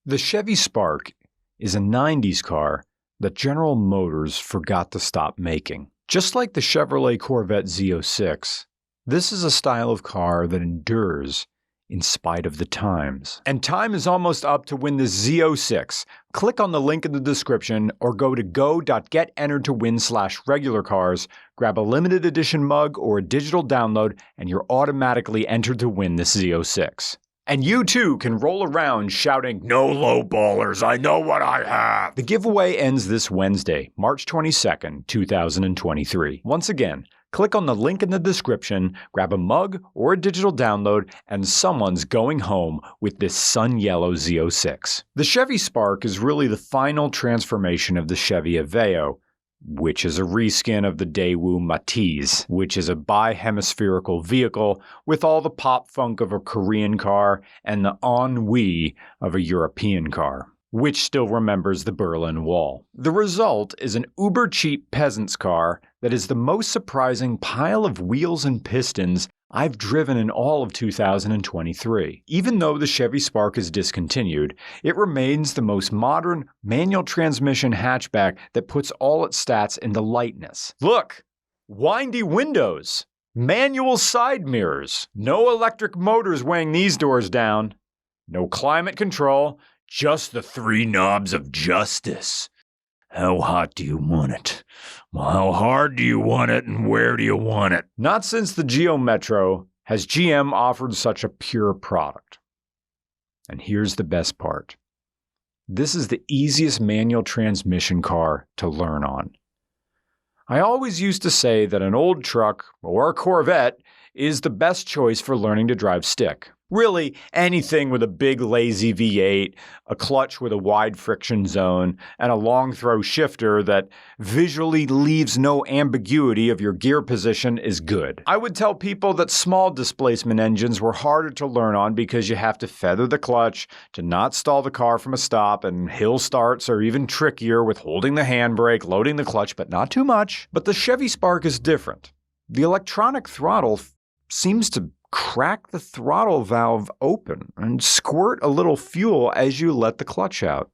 The Chevy Spark is a 90s car that General Motors forgot to stop making. Just like the Chevrolet Corvette Z06, this is a style of car that endures in spite of the times. And time is almost up to win the Z06. Click on the link in the description or go to go.getenteredtowin/regular cars, grab a limited edition mug or a digital download, and you're automatically entered to win this Z06. And you too can roll around shouting, "No low ballers, I know what I have." The giveaway ends this Wednesday, March 22nd, 2023. Once again, click on the link in the description, grab a mug or a digital download, and someone's going home with this sun yellow Z06. The Chevy Spark is really the final transformation of the Chevy Aveo, which is a reskin of the Daewoo Matiz, which is a bi-hemispherical vehicle with all the pop funk of a Korean car and the ennui of a European car, which still remembers the Berlin Wall. The result is an uber-cheap peasant's car that is the most surprising pile of wheels and pistons I've driven in all of 2023. Even though the Chevy Spark is discontinued, it remains the most modern manual transmission hatchback that puts all its stats into lightness. Look! Windy windows! Manual side mirrors! No electric motors weighing these doors down. No climate control, just the three knobs of justice. How hot do you want it? Well, how hard do you want it, and where do you want it? Not since the Geo Metro has GM offered such a pure product. And here's the best part. This is the easiest manual transmission car to learn on. I always used to say that an old truck or a Corvette is the best choice for learning to drive stick. Really, anything with a big lazy V8, a clutch with a wide friction zone, and a long throw shifter that visually leaves no ambiguity of your gear position is good. I would tell people that small displacement engines were harder to learn on because you have to feather the clutch to not stall the car from a stop, and hill starts are even trickier with holding the handbrake, loading the clutch, but not too much. But the Chevy Spark is different. The electronic throttle seems to crack the throttle valve open and squirt a little fuel as you let the clutch out.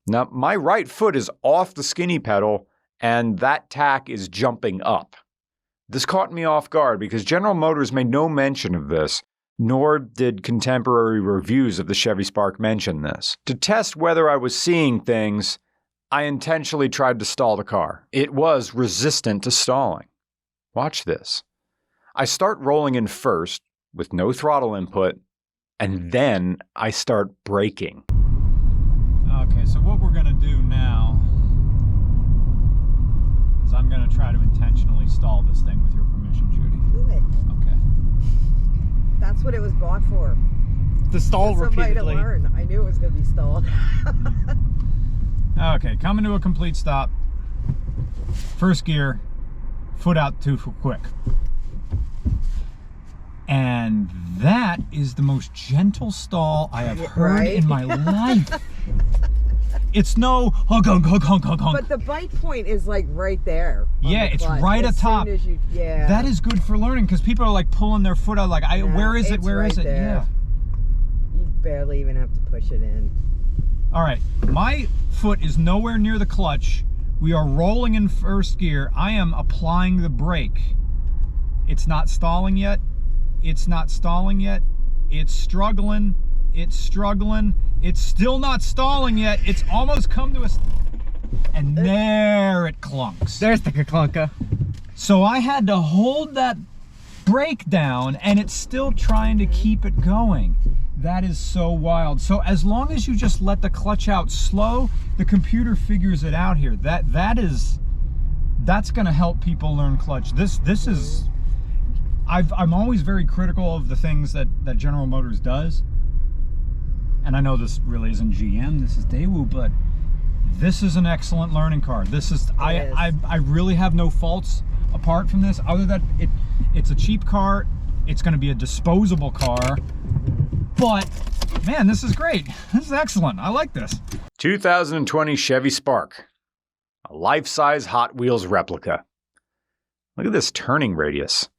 Now, my right foot is off the skinny pedal and that tack is jumping up. This caught me off guard because General Motors made no mention of this, nor did contemporary reviews of the Chevy Spark mention this. To test whether I was seeing things, I intentionally tried to stall the car. It was resistant to stalling. Watch this. I start rolling in first with no throttle input, and then I start braking. Okay, so what we're going to do now is I'm going to try to intentionally stall this thing with your permission, Judy. Do it. Okay. That's what it was bought for. To stall repeatedly. Somebody to learn. I knew it was going to be stalled. Okay, coming to a complete stop. First gear, foot out too quick. And that is the most gentle stall I have heard in my life. It's no hunk, hunk, hunk, hunk, hunk, hunk. But the bite point is like right there. Yeah, it's right atop. Yeah. That is good for learning because people are like pulling their foot out like, where is it? Where is it? Yeah. You barely even have to push it in. All right, my foot is nowhere near the clutch. We are rolling in first gear. I am applying the brake. It's not stalling yet. It's not stalling yet. It's struggling. It's struggling. It's still not stalling yet. It's almost come to us. And there it clunks. There's the clunker. So I had to hold that brake down and it's still trying to keep it going. That is so wild. So as long as you just let the clutch out slow, the computer figures it out here. That's gonna help people learn clutch. This is, I'm always very critical of the things that General Motors does. And I know this really isn't GM, this is Daewoo, but this is an excellent learning car. This is, I really have no faults apart from this, other than it's a cheap car, it's gonna be a disposable car, but man, this is great. This is excellent, I like this. 2020 Chevy Spark, a life-size Hot Wheels replica. Look at this turning radius.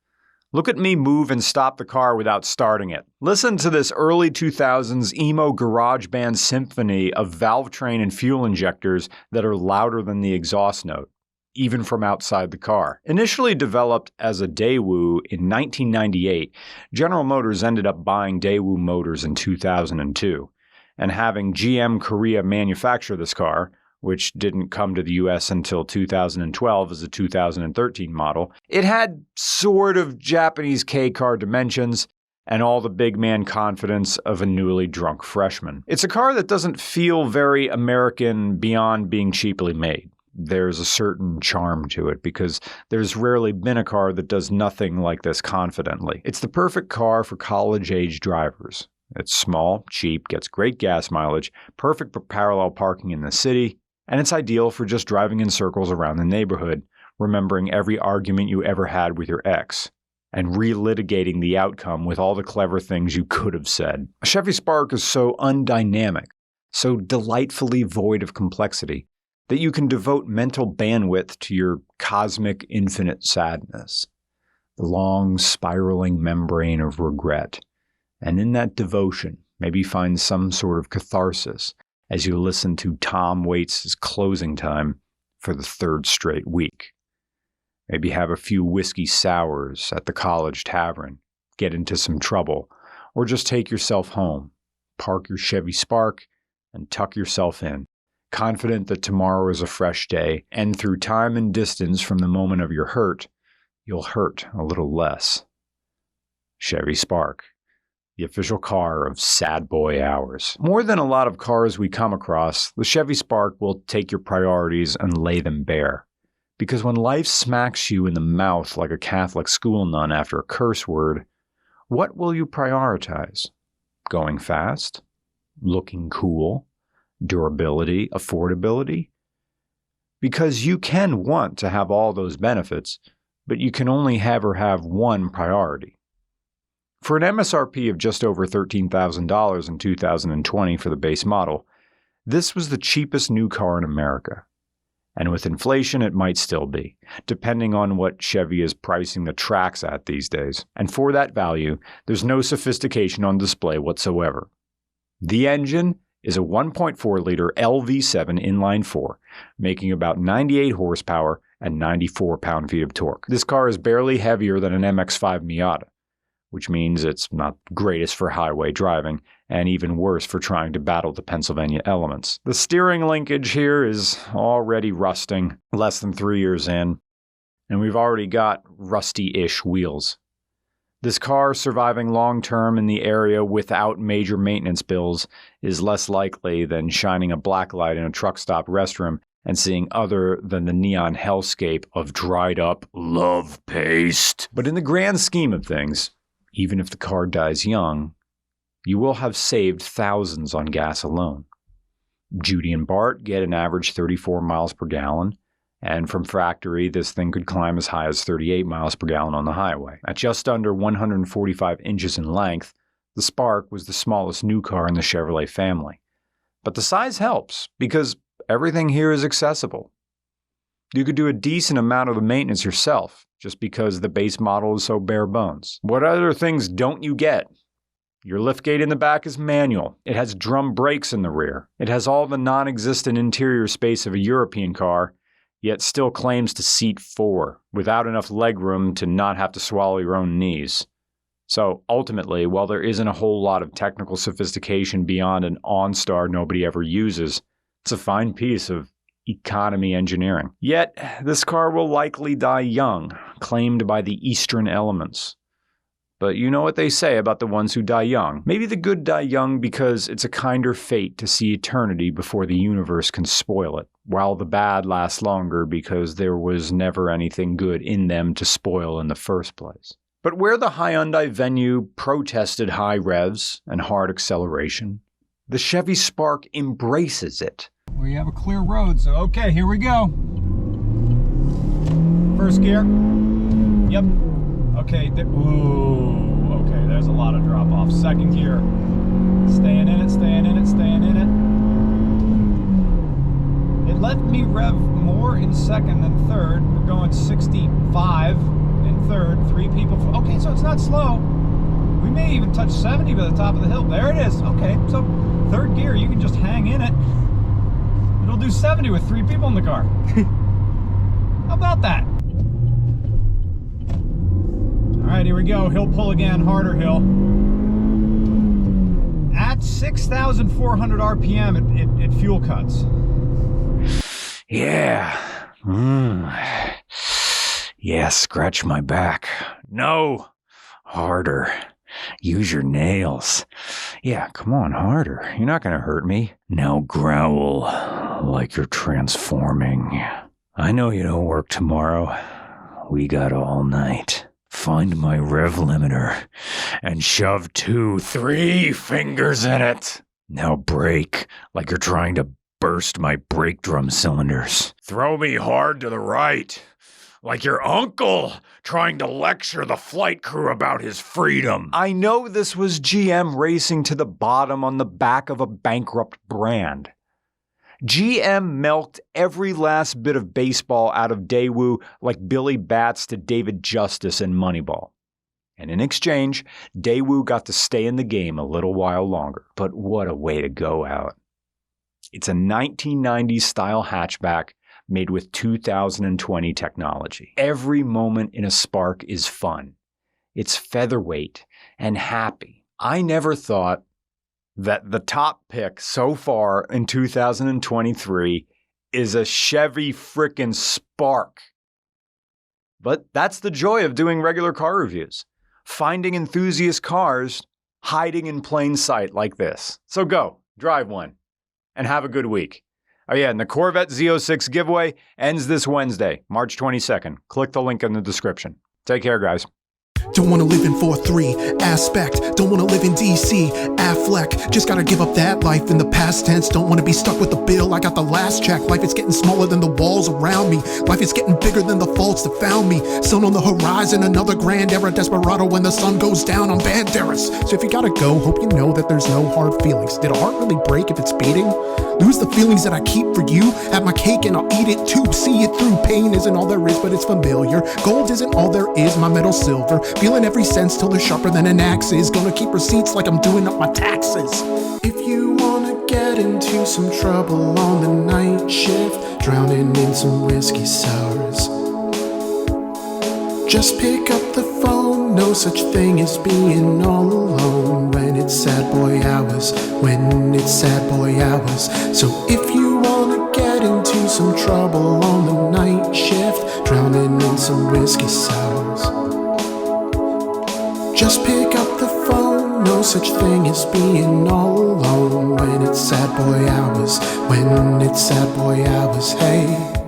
Look at me move and stop the car without starting it. Listen to this early 2000s emo garage band symphony of valve train and fuel injectors that are louder than the exhaust note, even from outside the car. Initially developed as a Daewoo in 1998, General Motors ended up buying Daewoo Motors in 2002, and having GM Korea manufacture this car, which didn't come to the US until 2012 as a 2013 model. It had sort of Japanese K-car dimensions and all the big man confidence of a newly drunk freshman. It's a car that doesn't feel very American beyond being cheaply made. There's a certain charm to it because there's rarely been a car that does nothing like this confidently. It's the perfect car for college-age drivers. It's small, cheap, gets great gas mileage, perfect for parallel parking in the city, and it's ideal for just driving in circles around the neighborhood, remembering every argument you ever had with your ex, and relitigating the outcome with all the clever things you could have said. A Chevy Spark is so undynamic, so delightfully void of complexity, that you can devote mental bandwidth to your cosmic infinite sadness, the long spiraling membrane of regret, and in that devotion, maybe find some sort of catharsis as you listen to Tom Waits' Closing Time for the third straight week. Maybe have a few whiskey sours at the college tavern, get into some trouble, or just take yourself home, park your Chevy Spark, and tuck yourself in, confident that tomorrow is a fresh day, and through time and distance from the moment of your hurt, you'll hurt a little less. Chevy Spark, the official car of sad boy hours. More than a lot of cars we come across, the Chevy Spark will take your priorities and lay them bare. Because when life smacks you in the mouth like a Catholic school nun after a curse word, what will you prioritize? Going fast? Looking cool? Durability? Affordability? Because you can want to have all those benefits, but you can only ever have one priority. For an MSRP of just over $13,000 in 2020 for the base model, this was the cheapest new car in America. And with inflation, it might still be, depending on what Chevy is pricing the Trax at these days. And for that value, there's no sophistication on display whatsoever. The engine is a 1.4-liter LV7 inline-4, making about 98 horsepower and 94 pound-feet of torque. This car is barely heavier than an MX-5 Miata, which means it's not greatest for highway driving, and even worse for trying to battle the Pennsylvania elements. The steering linkage here is already rusting, less than 3 years in, and we've already got rusty-ish wheels. This car surviving long-term in the area without major maintenance bills is less likely than shining a black light in a truck stop restroom and seeing other than the neon hellscape of dried-up love paste. But in the grand scheme of things, even if the car dies young, you will have saved thousands on gas alone. Judy and Bart get an average 34 miles per gallon, and from factory, this thing could climb as high as 38 miles per gallon on the highway. At just under 145 inches in length, the Spark was the smallest new car in the Chevrolet family. But the size helps, because everything here is accessible. You could do a decent amount of the maintenance yourself, just because the base model is so bare bones. What other things don't you get? Your liftgate in the back is manual. It has drum brakes in the rear. It has all the non-existent interior space of a European car, yet still claims to seat 4, without enough legroom to not have to swallow your own knees. So ultimately, while there isn't a whole lot of technical sophistication beyond an OnStar nobody ever uses, it's a fine piece of economy engineering. Yet, this car will likely die young, claimed by the Eastern elements. But you know what they say about the ones who die young. Maybe the good die young because it's a kinder fate to see eternity before the universe can spoil it, while the bad last longer because there was never anything good in them to spoil in the first place. But where the Hyundai Venue protested high revs and hard acceleration, the Chevy Spark embraces it. We have a clear road, so okay, here we go. First gear. Yep. Okay, ooh, okay, there's a lot of drop off. Second gear. Staying in it, staying in it, staying in it. It let me rev more in second than third. We're going 65 in third, 3 people. Okay, so it's not slow. We may even touch 70 by the top of the hill. There it is. Okay, so third gear, you can just hang in it. It'll do 70 with 3 people in the car. How about that? All right, here we go. Hill pull again, harder hill. At 6,400 RPM, it fuel cuts. Yeah. Yeah, scratch my back. No. Harder. Use your nails. Yeah, come on, harder. You're not gonna hurt me. Now growl like you're transforming. I know you don't work tomorrow. We got all night. Find my rev limiter and shove 2, 3 fingers in it. Now brake like you're trying to burst my brake drum cylinders. Throw me hard to the right, like your uncle trying to lecture the flight crew about his freedom. I know this was GM racing to the bottom on the back of a bankrupt brand. GM milked every last bit of baseball out of Daewoo like Billy Bats to David Justice in Moneyball. And in exchange, Daewoo got to stay in the game a little while longer. But what a way to go out. It's a 1990s style hatchback made with 2020 technology. Every moment in a Spark is fun. It's featherweight and happy. I never thought that the top pick so far in 2023 is a Chevy frickin' Spark. But that's the joy of doing regular car reviews. Finding enthusiast cars hiding in plain sight like this. So go, drive one, and have a good week. Oh yeah, and the Corvette Z06 giveaway ends this Wednesday, March 22nd. Click the link in the description. Take care, guys. Don't wanna live in 4-3, aspect. Don't wanna live in DC, Affleck. Just gotta give up that life in the past tense. Don't wanna be stuck with the bill, I got the last check. Life is getting smaller than the walls around me. Life is getting bigger than the faults that found me. Sun on the horizon, another grand era. Desperado when the sun goes down on Banderas. So if you gotta go, hope you know that there's no hard feelings. Did a heart really break if it's beating? Lose the feelings that I keep for you. Have my cake and I'll eat it too. See it through. Pain isn't all there is, but it's familiar. Gold isn't all there is, my metal silver. Feeling every sense till they're sharper than an axe is. Gonna keep receipts like I'm doing up my taxes. If you wanna get into some trouble on the night shift, drowning in some whiskey sours, just pick up the phone. No such thing as being all alone when it's sad boy hours, when it's sad boy hours. So if you wanna get into some trouble on the night shift, drowning in some whiskey sours, just pick up the phone. No such thing as being all alone when it's sad boy hours, when it's sad boy hours. Hey.